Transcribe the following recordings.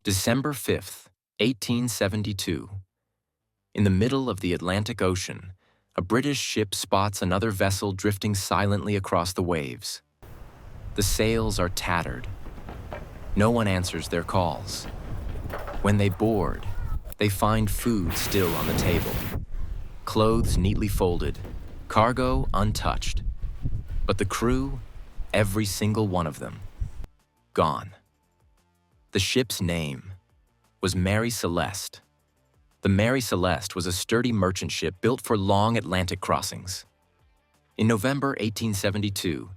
December 5th, 1872. In the middle of the Atlantic Ocean, a British ship spots another vessel drifting silently across the waves. The sails are tattered. No one answers their calls. When they board, they find food still on the table, clothes neatly folded, cargo untouched. But the crew, every single one of them, gone. The ship's name was Mary Celeste. The Mary Celeste was a sturdy merchant ship built for long Atlantic crossings. In November 1872,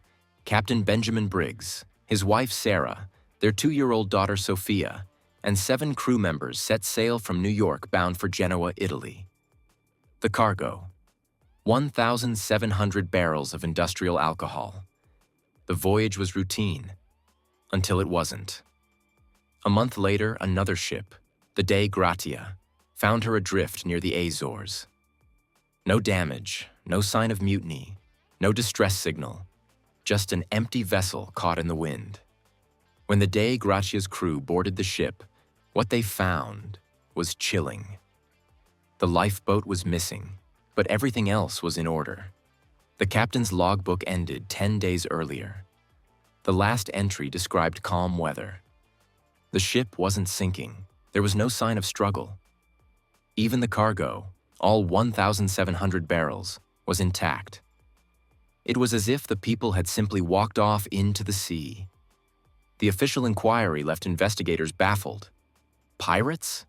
Captain Benjamin Briggs, his wife Sarah, their 2-year-old daughter Sophia, and 7 crew members set sail from New York bound for Genoa, Italy. The cargo: 1,700 barrels of industrial alcohol. The voyage was routine, until it wasn't. A month later, another ship, the Dei Gratia, found her adrift near the Azores. No damage, no sign of mutiny, no distress signal, just an empty vessel caught in the wind. When the Dei Gratia's crew boarded the ship, what they found was chilling. The lifeboat was missing, but everything else was in order. The captain's logbook ended 10 days earlier. The last entry described calm weather. The ship wasn't sinking. There was no sign of struggle. Even the cargo, all 1,700 barrels, was intact. It was as if the people had simply walked off into the sea. The official inquiry left investigators baffled. Pirates?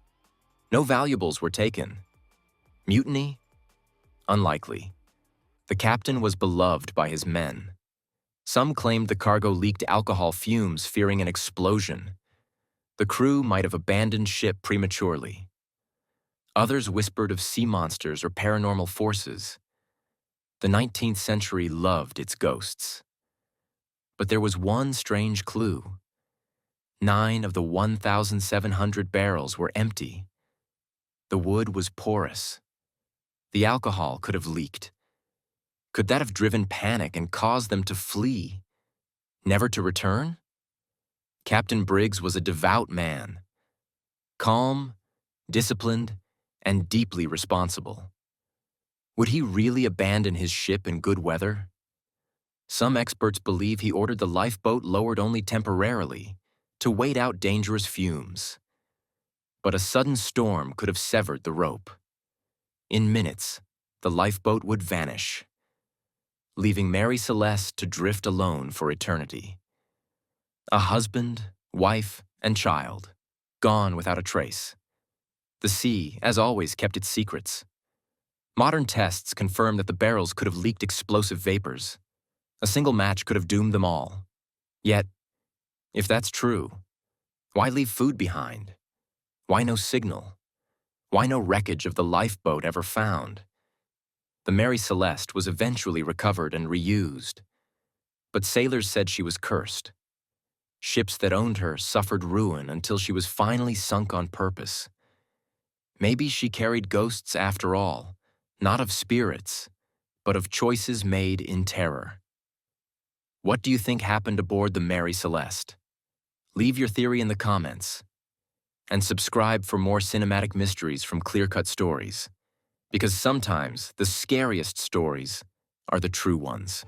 No valuables were taken. Mutiny? Unlikely. The captain was beloved by his men. Some claimed the cargo leaked alcohol fumes, fearing an explosion. The crew might have abandoned ship prematurely. Others whispered of sea monsters or paranormal forces. The 19th century loved its ghosts. But there was one strange clue. 9 of the 1,700 barrels were empty. The wood was porous. The alcohol could have leaked. Could that have driven panic and caused them to flee, never to return? Captain Briggs was a devout man, calm, disciplined, and deeply responsible. Would he really abandon his ship in good weather? Some experts believe he ordered the lifeboat lowered only temporarily to wait out dangerous fumes. But a sudden storm could have severed the rope. In minutes, the lifeboat would vanish, leaving Mary Celeste to drift alone for eternity. A husband, wife, and child, gone without a trace. The sea, as always, kept its secrets. Modern tests confirm that the barrels could have leaked explosive vapors. A single match could have doomed them all. Yet, if that's true, why leave food behind? Why no signal? Why no wreckage of the lifeboat ever found? The Mary Celeste was eventually recovered and reused, but sailors said she was cursed. Ships that owned her suffered ruin until she was finally sunk on purpose. Maybe she carried ghosts after all, not of spirits, but of choices made in terror. What do you think happened aboard the Mary Celeste? Leave your theory in the comments. And subscribe for more cinematic mysteries from ClearCut Stories, because sometimes the scariest stories are the true ones.